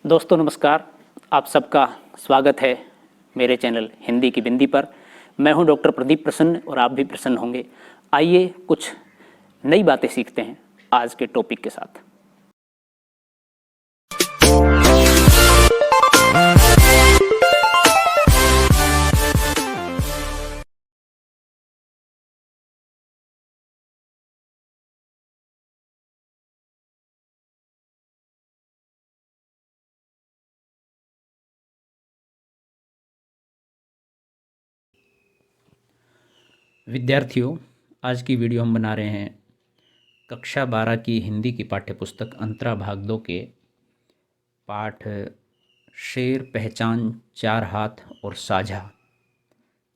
दोस्तों नमस्कार। आप सबका स्वागत है मेरे चैनल हिंदी की बिंदी पर। मैं हूं डॉक्टर प्रदीप प्रसन्न और आप भी प्रसन्न होंगे। आइए कुछ नई बातें सीखते हैं आज के टॉपिक के साथ। विद्यार्थियों, आज की वीडियो हम बना रहे हैं कक्षा 12 की हिंदी की पाठ्यपुस्तक अंतरा भाग 2 के पाठ शेर पहचान चार हाथ और साझा,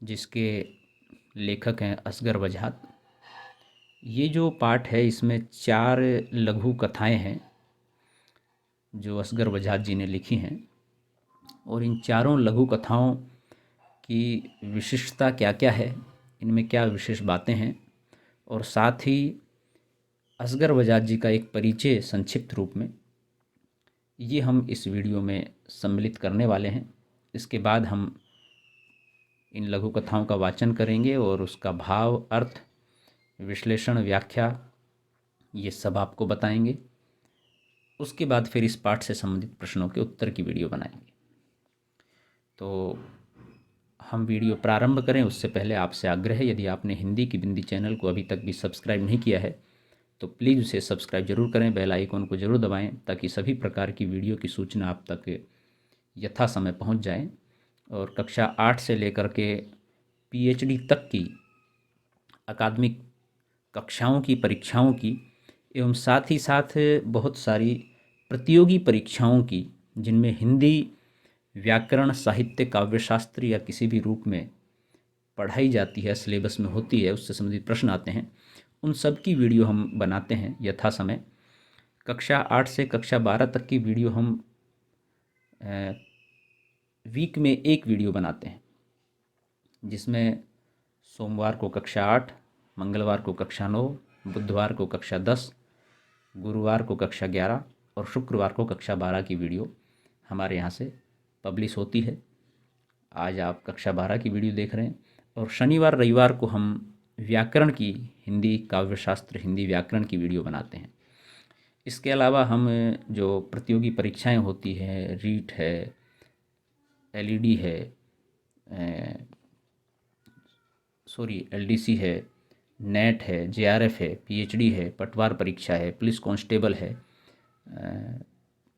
जिसके लेखक हैं असगर वजहात। ये जो पाठ है इसमें 4 लघु कथाएं हैं जो असगर वजहात जी ने लिखी हैं, और इन चारों लघु कथाओं की विशिष्टता क्या क्या है, इनमें क्या विशेष बातें हैं, और साथ ही असगर वजहात जी का एक परिचय संक्षिप्त रूप में, ये हम इस वीडियो में सम्मिलित करने वाले हैं। इसके बाद हम इन लघु कथाओं का वाचन करेंगे और उसका भाव, अर्थ, विश्लेषण, व्याख्या ये सब आपको बताएंगे। उसके बाद फिर इस पाठ से संबंधित प्रश्नों के उत्तर की वीडियो बनाएंगे। तो हम वीडियो प्रारंभ करें उससे पहले आपसे आग्रह है, यदि आपने हिंदी की बिंदी चैनल को अभी तक भी सब्सक्राइब नहीं किया है तो प्लीज़ उसे सब्सक्राइब जरूर करें, बेल आइकन को जरूर दबाएं ताकि सभी प्रकार की वीडियो की सूचना आप तक यथा समय पहुंच जाए। और कक्षा 8 से लेकर के पीएचडी तक की अकादमिक कक्षाओं की परीक्षाओं की एवं साथ ही साथ बहुत सारी प्रतियोगी परीक्षाओं की, जिनमें हिंदी व्याकरण, साहित्य, काव्यशास्त्र या किसी भी रूप में पढ़ाई जाती है, सिलेबस में होती है, उससे संबंधित प्रश्न आते हैं, उन सब की वीडियो हम बनाते हैं यथा समय। कक्षा 8 से कक्षा 12 तक की वीडियो हम वीक में एक वीडियो बनाते हैं, जिसमें सोमवार को कक्षा 8, मंगलवार को कक्षा 9, बुधवार को कक्षा 10, गुरुवार को कक्षा 11 और शुक्रवार को कक्षा 12 की वीडियो हमारे यहाँ से पब्लिश होती है। आज आप कक्षा 12 की वीडियो देख रहे हैं, और शनिवार रविवार को हम व्याकरण की, हिंदी काव्यशास्त्र, हिंदी व्याकरण की वीडियो बनाते हैं। इसके अलावा हम जो प्रतियोगी परीक्षाएं होती हैं, रीट है, एलईडी है, एलडीसी है, नेट है, जेआरएफ है, पीएचडी है, पटवार परीक्षा है, पुलिस कांस्टेबल है,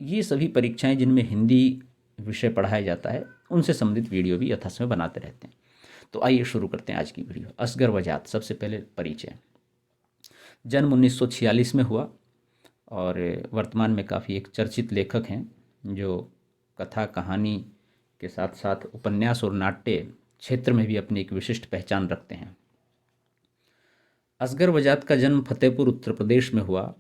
ये सभी परीक्षाएं जिनमें हिंदी विषय पढ़ाया जाता है, उनसे संबंधित वीडियो भी यथासमय बनाते रहते हैं। तो आइए शुरू करते हैं आज की वीडियो। असगर वजहात, सबसे पहले परिचय। जन्म 1946 में हुआ और वर्तमान में काफ़ी एक चर्चित लेखक हैं, जो कथा कहानी के साथ साथ उपन्यास और नाट्य क्षेत्र में भी अपनी एक विशिष्ट पहचान रखते हैं। असगर वजहात का जन्म फतेहपुर उत्तर प्रदेश में हुआ।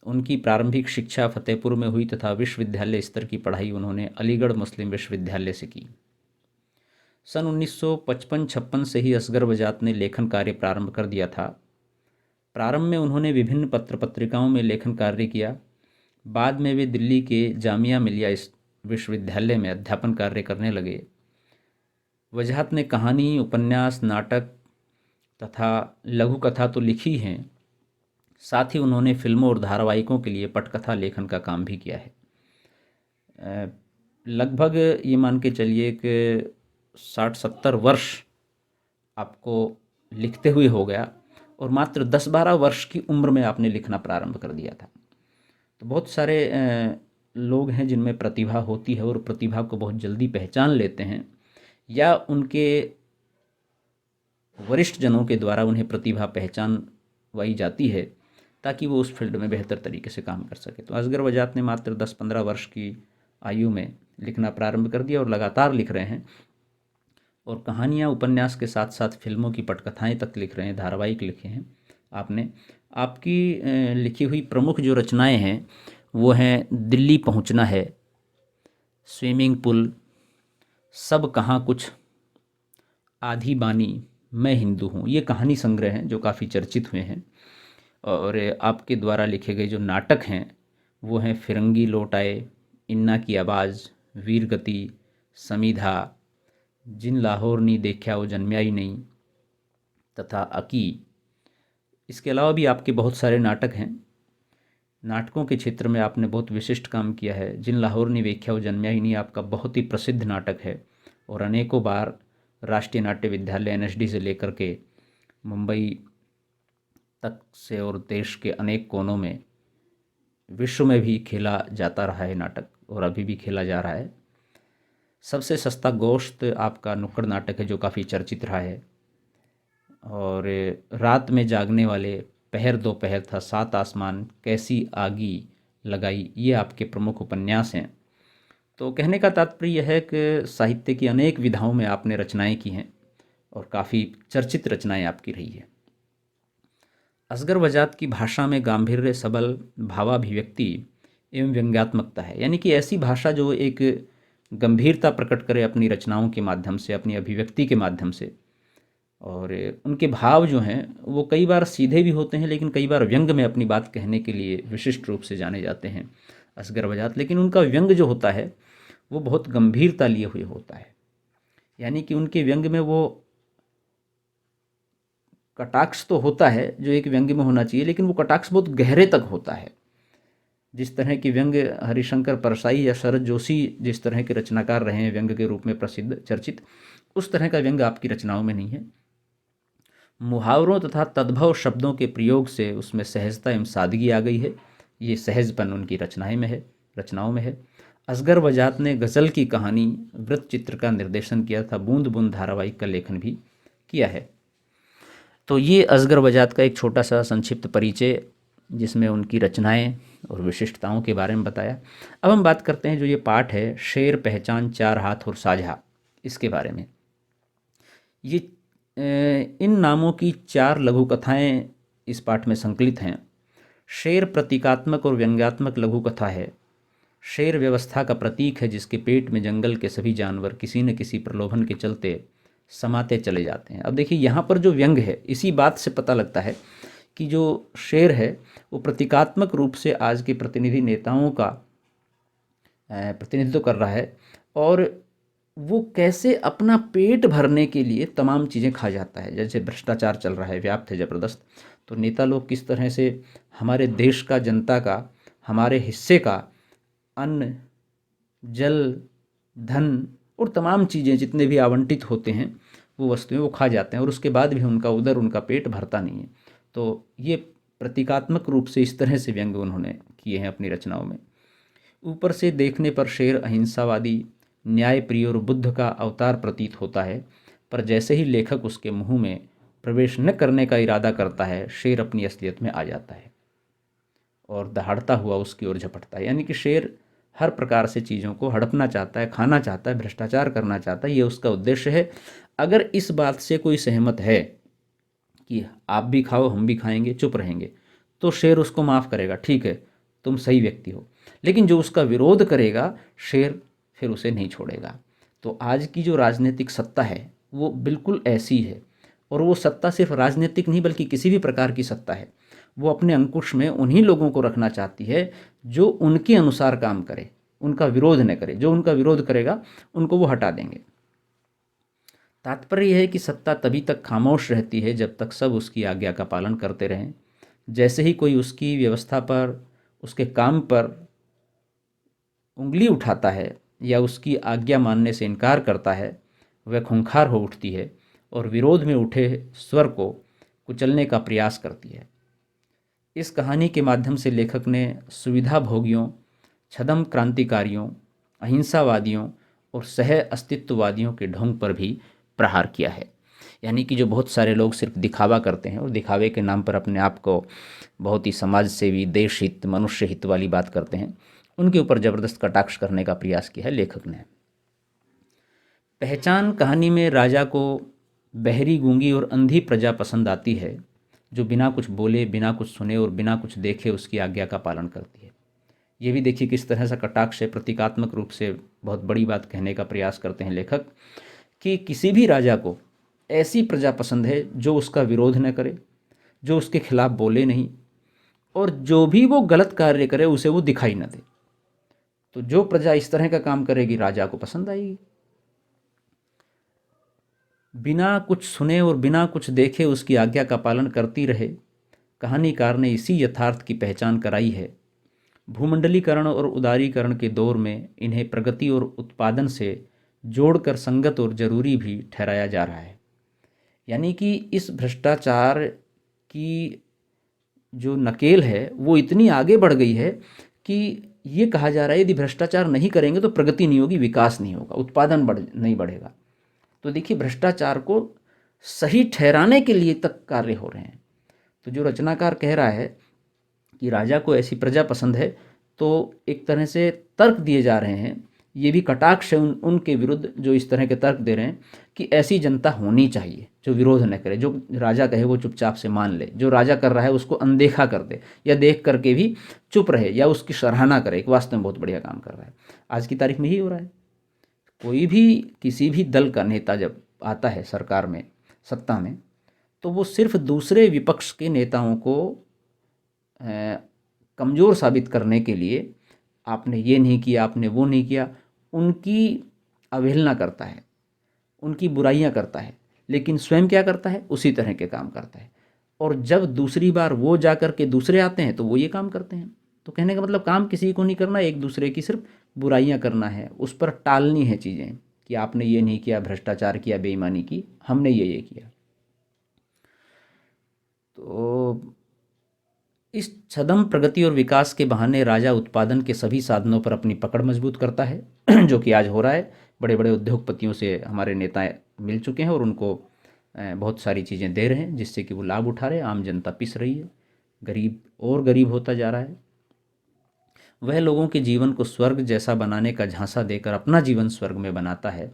उनकी प्रारंभिक शिक्षा फतेहपुर में हुई तथा विश्वविद्यालय स्तर की पढ़ाई उन्होंने अलीगढ़ मुस्लिम विश्वविद्यालय से की। सन 1955-56 से ही असगर वजहात ने लेखन कार्य प्रारंभ कर दिया था। प्रारंभ में उन्होंने विभिन्न पत्र पत्रिकाओं में लेखन कार्य किया। बाद में वे दिल्ली के जामिया मिलिया विश्वविद्यालय में अध्यापन कार्य करने लगे। वजहात ने कहानी, उपन्यास, नाटक तथा लघु कथा तो लिखी हैं, साथ ही उन्होंने फिल्मों और धारावाहिकों के लिए पटकथा लेखन का काम भी किया है। लगभग ये मान के चलिए कि 60-70 वर्ष आपको लिखते हुए हो गया, और मात्र 10-12 वर्ष की उम्र में आपने लिखना प्रारंभ कर दिया था। तो बहुत सारे लोग हैं जिनमें प्रतिभा होती है और प्रतिभा को बहुत जल्दी पहचान लेते हैं, या उनके वरिष्ठ जनों के द्वारा उन्हें प्रतिभा पहचानवाई जाती है ताकि वो उस फील्ड में बेहतर तरीके से काम कर सके। तो असगर वजहात ने मात्र 10-15 वर्ष की आयु में लिखना प्रारंभ कर दिया और लगातार लिख रहे हैं, और कहानियाँ, उपन्यास के साथ साथ फिल्मों की पटकथाएं तक लिख रहे हैं, धारावाहिक लिखे हैं आपने। आपकी लिखी हुई प्रमुख जो रचनाएं हैं वो हैं दिल्ली पहुंचना है, स्विमिंग पूल, सब कहाँ कुछ, आधी बानी, मैं हिंदू हूँ, ये कहानी संग्रह हैं जो काफ़ी चर्चित हुए हैं। और आपके द्वारा लिखे गए जो नाटक हैं वो हैं फिरंगी लौट आए, इन्ना की आवाज़, वीर गति, समीधा, जिन लाहौर नी देखा वो जन्म्या ही नहीं तथा अकी। इसके अलावा भी आपके बहुत सारे नाटक हैं। नाटकों के क्षेत्र में आपने बहुत विशिष्ट काम किया है। जिन लाहौर नी देखा वो जन्म्या ही नहीं आपका बहुत ही प्रसिद्ध नाटक है और अनेकों बार राष्ट्रीय नाट्य विद्यालय एनएसडी से लेकर के मुंबई तक से और देश के अनेक कोनों में, विश्व में भी खेला जाता रहा है नाटक और अभी भी खेला जा रहा है। सबसे सस्ता गोश्त आपका नुक्कड़ नाटक है जो काफ़ी चर्चित रहा है। और रात में जागने वाले, पहर दोपहर था, सात आसमान, कैसी आगी लगाई, ये आपके प्रमुख उपन्यास हैं। तो कहने का तात्पर्य यह है कि साहित्य की अनेक विधाओं में आपने रचनाएं की हैं और काफ़ी चर्चित रचनाएं आपकी रही है। असगर वजात की भाषा में गांभीर्य, सबल भावाभिव्यक्ति एवं व्यंग्यात्मकता है, यानी कि ऐसी भाषा जो एक गंभीरता प्रकट करे अपनी रचनाओं के माध्यम से, अपनी अभिव्यक्ति के माध्यम से। और उनके भाव जो हैं वो कई बार सीधे भी होते हैं, लेकिन कई बार व्यंग में अपनी बात कहने के लिए विशिष्ट रूप से जाने जाते हैं असगर वजात। लेकिन उनका व्यंग जो होता है वो बहुत गंभीरता लिए हुए होता है, यानी कि उनके व्यंग में वो कटाक्ष तो होता है जो एक व्यंग में होना चाहिए, लेकिन वो कटाक्ष बहुत गहरे तक होता है। जिस तरह की व्यंग हरिशंकर परसाई या शरद जोशी जिस तरह के रचनाकार रहे हैं व्यंग के रूप में प्रसिद्ध चर्चित, उस तरह का व्यंग आपकी रचनाओं में नहीं है। मुहावरों तथा तद्भव शब्दों के प्रयोग से उसमें सहजता एवं सादगी आ गई है। ये सहजपन उनकी रचनाओं में है। असगर वजात ने गज़ल की कहानी, वृत्त चित्र का निर्देशन किया था, बूंद बूंद धारावाहिक का लेखन भी किया है। तो ये असगर वजात का एक छोटा सा संक्षिप्त परिचय, जिसमें उनकी रचनाएं और विशिष्टताओं के बारे में बताया। अब हम बात करते हैं जो ये पाठ है, शेर, पहचान, चार हाथ और साझा, इसके बारे में। ये इन नामों की 4 लघु कथाएँ इस पाठ में संकलित हैं। शेर प्रतीकात्मक और व्यंग्यात्मक लघु कथा है। शेर व्यवस्था का प्रतीक है जिसके पेट में जंगल के सभी जानवर किसी न किसी प्रलोभन के चलते समाते चले जाते हैं। अब देखिए यहाँ पर जो व्यंग है, इसी बात से पता लगता है कि जो शेर है वो प्रतीकात्मक रूप से आज के प्रतिनिधि नेताओं का प्रतिनिधित्व कर रहा है और वो कैसे अपना पेट भरने के लिए तमाम चीज़ें खा जाता है। जैसे भ्रष्टाचार चल रहा है, व्याप्त है ज़बरदस्त, तो नेता लोग किस तरह से हमारे देश का, जनता का, हमारे हिस्से का अन्न, जल, धन और तमाम चीज़ें जितने भी आवंटित होते हैं वो वस्तुएं वो खा जाते हैं और उसके बाद भी उनका पेट भरता नहीं है। तो ये प्रतीकात्मक रूप से इस तरह से व्यंग उन्होंने किए हैं अपनी रचनाओं में। ऊपर से देखने पर शेर अहिंसावादी, न्यायप्रिय और बुद्ध का अवतार प्रतीत होता है, पर जैसे ही लेखक उसके मुंह में प्रवेश न करने का इरादा करता है, शेर अपनी असलियत में आ जाता है और दहाड़ता हुआ उसकी ओर झपटता है। यानी कि शेर हर प्रकार से चीज़ों को हड़पना चाहता है, खाना चाहता है, भ्रष्टाचार करना चाहता है, ये उसका उद्देश्य है। अगर इस बात से कोई सहमत है कि आप भी खाओ हम भी खाएंगे, चुप रहेंगे, तो शेर उसको माफ़ करेगा, ठीक है तुम सही व्यक्ति हो। लेकिन जो उसका विरोध करेगा, शेर फिर उसे नहीं छोड़ेगा। तो आज की जो राजनीतिक सत्ता है वो बिल्कुल ऐसी है, और वो सत्ता सिर्फ राजनीतिक नहीं बल्कि किसी भी प्रकार की सत्ता है, वो अपने अंकुश में उन्हीं लोगों को रखना चाहती है जो उनके अनुसार काम करे, उनका विरोध न करे। जो उनका विरोध करेगा उनको वो हटा देंगे। तात्पर्य यह है कि सत्ता तभी तक खामोश रहती है जब तक सब उसकी आज्ञा का पालन करते रहें। जैसे ही कोई उसकी व्यवस्था पर, उसके काम पर उंगली उठाता है या उसकी आज्ञा मानने से इनकार करता है, वह खूंखार हो उठती है और विरोध में उठे स्वर को कुचलने का प्रयास करती है। इस कहानी के माध्यम से लेखक ने सुविधा भोगियों, छद्म क्रांतिकारियों, अहिंसावादियों और सह अस्तित्ववादियों के ढोंग पर भी प्रहार किया है। यानी कि जो बहुत सारे लोग सिर्फ दिखावा करते हैं और दिखावे के नाम पर अपने आप को बहुत ही समाज सेवी, देश हित, मनुष्य हित वाली बात करते हैं, उनके ऊपर ज़बरदस्त कटाक्ष करने का प्रयास किया है लेखक ने। पहचान कहानी में राजा को बहरी, गूंगी और अंधी प्रजा पसंद आती है, जो बिना कुछ बोले, बिना कुछ सुने और बिना कुछ देखे उसकी आज्ञा का पालन करती है। ये भी देखिए किस तरह से कटाक्ष से, प्रतीकात्मक रूप से बहुत बड़ी बात कहने का प्रयास करते हैं लेखक कि किसी भी राजा को ऐसी प्रजा पसंद है जो उसका विरोध न करे, जो उसके खिलाफ बोले नहीं, और जो भी वो गलत कार्य करे उसे वो दिखाई न दे। तो जो प्रजा इस तरह का काम करेगी राजा को पसंद आएगी। बिना कुछ सुने और बिना कुछ देखे उसकी आज्ञा का पालन करती रहे, कहानीकार ने इसी यथार्थ की पहचान कराई है। भूमंडलीकरण और उदारीकरण के दौर में इन्हें प्रगति और उत्पादन से जोड़कर संगत और जरूरी भी ठहराया जा रहा है। यानी कि इस भ्रष्टाचार की जो नकेल है वो इतनी आगे बढ़ गई है कि ये कहा जा रहा है यदि भ्रष्टाचार नहीं करेंगे तो प्रगति नहीं होगी, विकास नहीं होगा, उत्पादन नहीं बढ़ेगा। तो देखिए, भ्रष्टाचार को सही ठहराने के लिए तक कार्य हो रहे हैं। तो जो रचनाकार कह रहा है कि राजा को ऐसी प्रजा पसंद है, तो एक तरह से तर्क दिए जा रहे हैं, ये भी कटाक्ष है उनके विरुद्ध जो इस तरह के तर्क दे रहे हैं कि ऐसी जनता होनी चाहिए जो विरोध न करे, जो राजा कहे वो चुपचाप से मान ले, जो राजा कर रहा है उसको अनदेखा कर दे या देख करके भी चुप रहे या उसकी सराहना करे कि वास्तव में बहुत बढ़िया काम कर रहा है। आज की तारीख में यही हो रहा है। कोई भी किसी भी दल का नेता जब आता है सरकार में, सत्ता में, तो वो सिर्फ दूसरे विपक्ष के नेताओं को कमज़ोर साबित करने के लिए आपने ये नहीं किया, आपने वो नहीं किया, उनकी अवहेलना करता है, उनकी बुराइयां करता है, लेकिन स्वयं क्या करता है, उसी तरह के काम करता है। और जब दूसरी बार वो जा कर के दूसरे आते हैं तो वो ये काम करते हैं। तो कहने का मतलब काम किसी को नहीं करना, एक दूसरे की सिर्फ बुराइयां करना है, उस पर टालनी है चीज़ें कि आपने ये नहीं किया, भ्रष्टाचार किया, बेईमानी की, हमने ये किया। तो इस छदम प्रगति और विकास के बहाने राजा उत्पादन के सभी साधनों पर अपनी पकड़ मजबूत करता है जो कि आज हो रहा है। बड़े बड़े उद्योगपतियों से हमारे नेता मिल चुके हैं और उनको बहुत सारी चीज़ें दे रहे हैं जिससे कि वो लाभ उठा रहे हैं। आम जनता पिस रही है, गरीब और गरीब होता जा रहा है। वह लोगों के जीवन को स्वर्ग जैसा बनाने का झांसा देकर अपना जीवन स्वर्ग में बनाता है।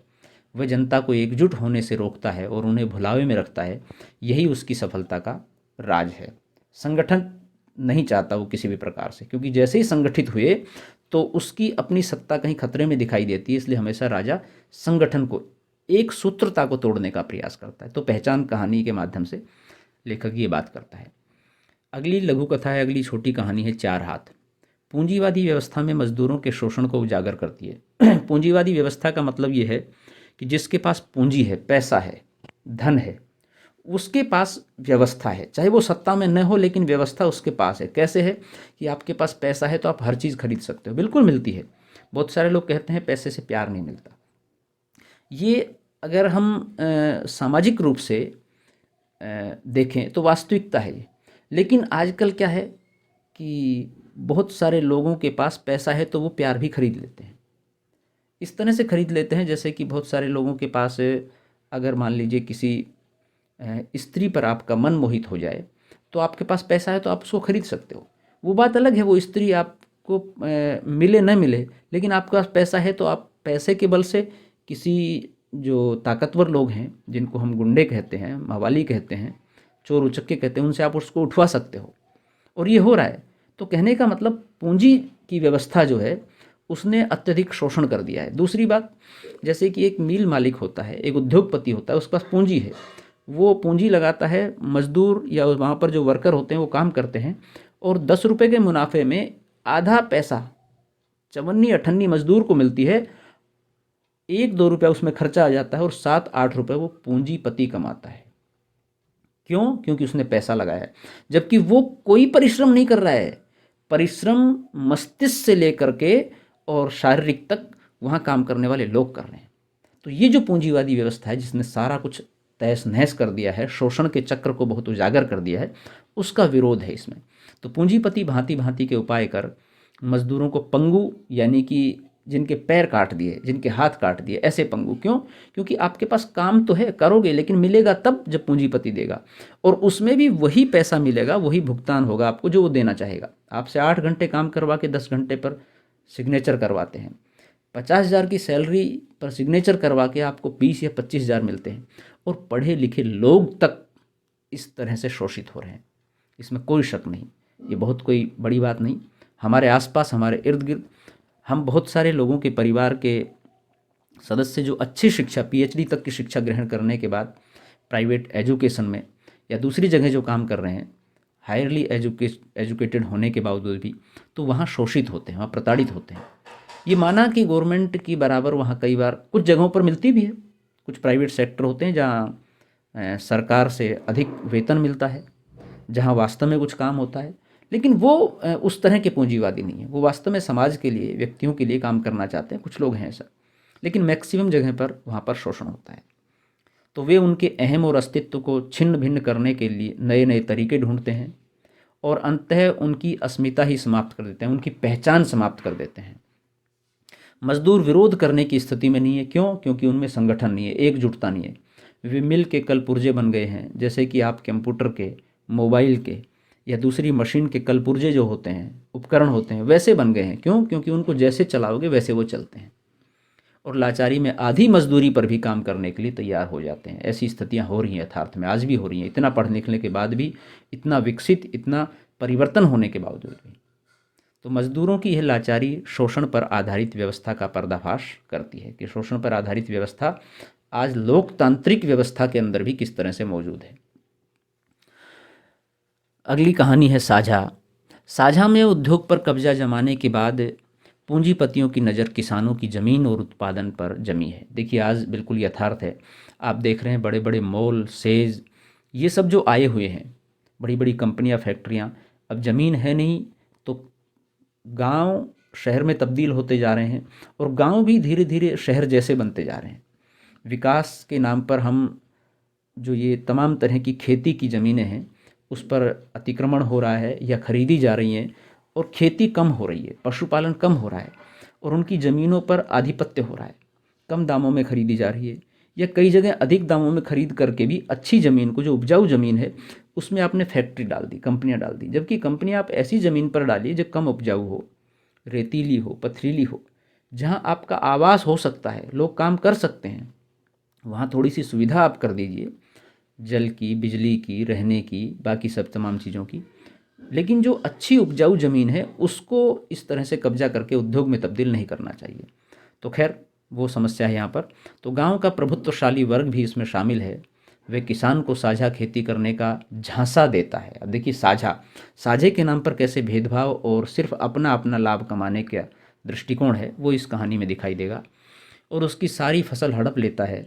वह जनता को एकजुट होने से रोकता है और उन्हें भुलावे में रखता है। यही उसकी सफलता का राज है। संगठन नहीं चाहता वो किसी भी प्रकार से, क्योंकि जैसे ही संगठित हुए तो उसकी अपनी सत्ता कहीं खतरे में दिखाई देती है। इसलिए हमेशा राजा संगठन को, एक सूत्रता को तोड़ने का प्रयास करता है। तो पहचान कहानी के माध्यम से लेखक ये बात करता है। अगली लघु कथा है, अगली छोटी कहानी है चार हाथ। पूंजीवादी व्यवस्था में मजदूरों के शोषण को उजागर करती है। पूंजीवादी व्यवस्था का मतलब ये है कि जिसके पास पूंजी है, पैसा है, धन है, उसके पास व्यवस्था है, चाहे वो सत्ता में न हो लेकिन व्यवस्था उसके पास है। कैसे है कि आपके पास पैसा है तो आप हर चीज़ खरीद सकते हो, बिल्कुल मिलती है। बहुत सारे लोग कहते हैं पैसे से प्यार नहीं मिलता। ये अगर हम सामाजिक रूप से देखें तो वास्तविकता है ये। लेकिन आजकल क्या है कि बहुत सारे लोगों के पास पैसा है तो वो प्यार भी खरीद लेते हैं। इस तरह से खरीद लेते हैं जैसे कि बहुत सारे लोगों के पास, अगर मान लीजिए किसी स्त्री पर आपका मन मोहित हो जाए तो आपके पास पैसा है तो आप उसको खरीद सकते हो। वो बात अलग है वो स्त्री आपको मिले न मिले, लेकिन आपके पास पैसा है तो आप पैसे के बल से किसी जो ताकतवर लोग हैं, जिनको हम गुंडे कहते हैं, मवाली कहते हैं, चोर उचक्के कहते हैं, उनसे आप उसको उठवा सकते हो। और ये हो रहा है। तो कहने का मतलब पूंजी की व्यवस्था जो है उसने अत्यधिक शोषण कर दिया है। दूसरी बात, जैसे कि एक मिल मालिक होता है, एक उद्योगपति होता है, उसके पास पूंजी है, वो पूंजी लगाता है, मजदूर या वहाँ पर जो वर्कर होते हैं वो काम करते हैं और 10 रुपये के मुनाफे में आधा पैसा चवन्नी अठन्नी मजदूर को मिलती है, 1-2 रुपया उसमें खर्चा आ जाता है और 7-8 रुपये वो पूंजीपति कमाता है। क्यों? क्योंकि उसने पैसा लगाया है, जबकि वो कोई परिश्रम नहीं कर रहा है। परिश्रम मस्तिष्क से लेकर के और शारीरिक तक वहाँ काम करने वाले लोग कर रहे हैं। तो ये जो पूंजीवादी व्यवस्था है जिसने सारा कुछ तहस नहस कर दिया है, शोषण के चक्र को बहुत उजागर कर दिया है, उसका विरोध है इसमें। तो पूंजीपति भांति भांति के उपाय कर मजदूरों को पंगु, यानी कि जिनके पैर काट दिए, जिनके हाथ काट दिए, ऐसे पंगु। क्यों? क्योंकि आपके पास काम तो है, करोगे, लेकिन मिलेगा तब जब पूंजीपति देगा, और उसमें भी वही पैसा मिलेगा, वही भुगतान होगा आपको जो वो देना चाहेगा। आपसे 8 घंटे काम करवा के 10 घंटे पर सिग्नेचर करवाते हैं। 50,000 की सैलरी पर सिग्नेचर करवा के आपको 20 या 25,000 मिलते हैं। और पढ़े लिखे लोग तक इस तरह से शोषित हो रहे हैं, इसमें कोई शक नहीं। ये बहुत कोई बड़ी बात नहीं। हमारे आसपास, हमारे इर्द गिर्द हम बहुत सारे लोगों के परिवार के सदस्य जो अच्छी शिक्षा, PhD तक की शिक्षा ग्रहण करने के बाद प्राइवेट एजुकेशन में या दूसरी जगह जो काम कर रहे हैं, हायरली एजुकेटेड होने के बावजूद भी, तो वहाँ शोषित होते हैं, वहाँ प्रताड़ित होते हैं। ये माना कि गवर्नमेंट की बराबर वहाँ कई बार कुछ जगहों पर मिलती भी है, कुछ प्राइवेट सेक्टर होते हैं जहाँ सरकार से अधिक वेतन मिलता है, जहाँ वास्तव में कुछ काम होता है, लेकिन वो उस तरह के पूंजीवादी नहीं है, वो वास्तव में समाज के लिए, व्यक्तियों के लिए काम करना चाहते हैं, कुछ लोग हैं ऐसा, लेकिन मैक्सिमम जगह पर वहाँ पर शोषण होता है। तो वे उनके अहम और अस्तित्व को छिन्न भिन्न करने के लिए नए नए तरीके ढूंढते हैं और अंततः उनकी अस्मिता ही समाप्त कर देते हैं, उनकी पहचान समाप्त कर देते हैं। मजदूर विरोध करने की स्थिति में नहीं है, क्यों? क्योंकि उनमें संगठन नहीं है, एकजुटता नहीं है। वे मिल के कल पुर्जे बन गए हैं, जैसे कि आप कंप्यूटर के, मोबाइल के या दूसरी मशीन के कल पुर्जे जो होते हैं, उपकरण होते हैं, वैसे बन गए हैं। क्यों? क्योंकि उनको जैसे चलाओगे वैसे वो चलते हैं और लाचारी में आधी मजदूरी पर भी काम करने के लिए तैयार हो जाते हैं। ऐसी स्थितियां हो रही हैं, यथार्थ में आज भी हो रही हैं, इतना पढ़ लिखने के बाद भी, इतना विकसित, इतना परिवर्तन होने के बावजूद भी। तो मजदूरों की यह लाचारी शोषण पर आधारित व्यवस्था का पर्दाफाश करती है कि शोषण पर आधारित व्यवस्था आज लोकतांत्रिक व्यवस्था के अंदर भी किस तरह से मौजूद है। अगली कहानी है साझा। साझा में उद्योग पर कब्जा जमाने के बाद पूंजीपतियों की नज़र किसानों की ज़मीन और उत्पादन पर जमी है। देखिए आज बिल्कुल यथार्थ है, आप देख रहे हैं बड़े बड़े मॉल, सेज, ये सब जो आए हुए हैं, बड़ी बड़ी कंपनियां, फैक्ट्रियां, अब ज़मीन है नहीं तो गांव शहर में तब्दील होते जा रहे हैं और गांव भी धीरे धीरे शहर जैसे बनते जा रहे हैं। विकास के नाम पर हम जो ये तमाम तरह की खेती की ज़मीनें हैं उस पर अतिक्रमण हो रहा है या खरीदी जा रही हैं और खेती कम हो रही है, पशुपालन कम हो रहा है और उनकी ज़मीनों पर आधिपत्य हो रहा है, कम दामों में खरीदी जा रही है या कई जगह अधिक दामों में खरीद करके भी अच्छी ज़मीन को, जो उपजाऊ ज़मीन है, उसमें आपने फैक्ट्री डाल दी, कंपनियां डाल दी, जबकि कंपनियां आप ऐसी ज़मीन पर डालिए जो कम उपजाऊ हो, रेतीली हो, पथरीली हो, जहाँ आपका आवास हो सकता है, लोग काम कर सकते हैं, वहाँ थोड़ी सी सुविधा आप कर दीजिए, जल की, बिजली की, रहने की, बाकी सब तमाम चीज़ों की। लेकिन जो अच्छी उपजाऊ ज़मीन है उसको इस तरह से कब्जा करके उद्योग में तब्दील नहीं करना चाहिए। तो खैर वो समस्या है यहाँ पर। तो गांव का प्रभुत्वशाली वर्ग भी इसमें शामिल है, वे किसान को साझा खेती करने का झांसा देता है। अब देखिए साझे के नाम पर कैसे भेदभाव और सिर्फ अपना अपना लाभ कमाने का दृष्टिकोण है वो इस कहानी में दिखाई देगा। और उसकी सारी फसल हड़प लेता है,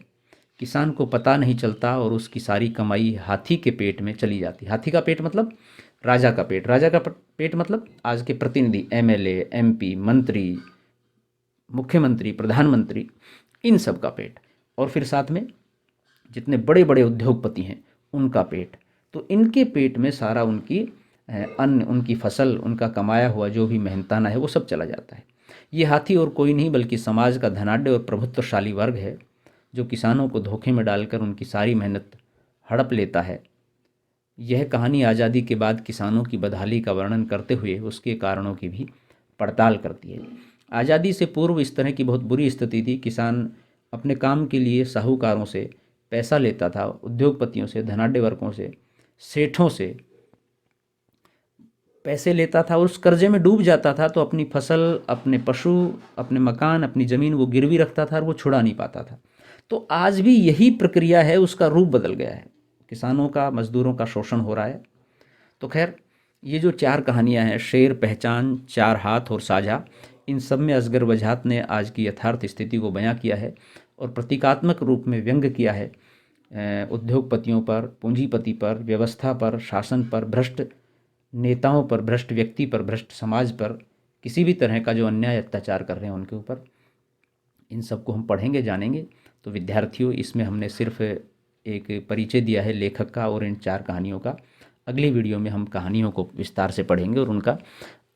किसान को पता नहीं चलता और उसकी सारी कमाई हाथी के पेट में चली जाती है। हाथी का पेट मतलब राजा का पेट, राजा का पेट मतलब आज के प्रतिनिधि, एमएलए, एमपी, मंत्री, मुख्यमंत्री, प्रधानमंत्री, इन सब का पेट, और फिर साथ में जितने बड़े बड़े उद्योगपति हैं उनका पेट। तो इनके पेट में सारा उनकी अन्न, उनकी फसल, उनका कमाया हुआ जो भी मेहनताना है वो सब चला जाता है। ये हाथी और कोई नहीं बल्कि समाज का धनाढ्य और प्रभुत्वशाली वर्ग है जो किसानों को धोखे में डालकर उनकी सारी मेहनत हड़प लेता है। यह कहानी आज़ादी के बाद किसानों की बदहाली का वर्णन करते हुए उसके कारणों की भी पड़ताल करती है। आज़ादी से पूर्व इस तरह की बहुत बुरी स्थिति थी। किसान अपने काम के लिए साहूकारों से पैसा लेता था, उद्योगपतियों से, धनाढ्य वर्गों से, सेठों से पैसे लेता था और उस कर्जे में डूब जाता था। तो अपनी फसल, अपने पशु, अपने मकान, अपनी ज़मीन वो गिरवी रखता था और वो छुड़ा नहीं पाता था। तो आज भी यही प्रक्रिया है, उसका रूप बदल गया है, किसानों का, मजदूरों का शोषण हो रहा है। तो खैर ये जो चार कहानियां हैं, शेर, पहचान, चार हाथ और साझा, इन सब में असगर वजाहत ने आज की यथार्थ स्थिति को बयां किया है और प्रतीकात्मक रूप में व्यंग्य किया है उद्योगपतियों पर, पूंजीपति पर, व्यवस्था पर, शासन पर, भ्रष्ट नेताओं पर, भ्रष्ट व्यक्ति पर, भ्रष्ट समाज पर, किसी भी तरह का जो अन्याय अत्याचार कर रहे हैं उनके ऊपर। इन सब को हम पढ़ेंगे, जानेंगे। तो विद्यार्थियों, इसमें हमने सिर्फ एक परिचय दिया है लेखक का और इन चार कहानियों का। अगली वीडियो में हम कहानियों को विस्तार से पढ़ेंगे और उनका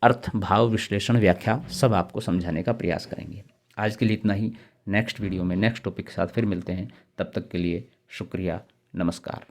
अर्थ, भाव, विश्लेषण, व्याख्या सब आपको समझाने का प्रयास करेंगे। आज के लिए इतना ही। नेक्स्ट वीडियो में नेक्स्ट टॉपिक के साथ फिर मिलते हैं। तब तक के लिए शुक्रिया, नमस्कार।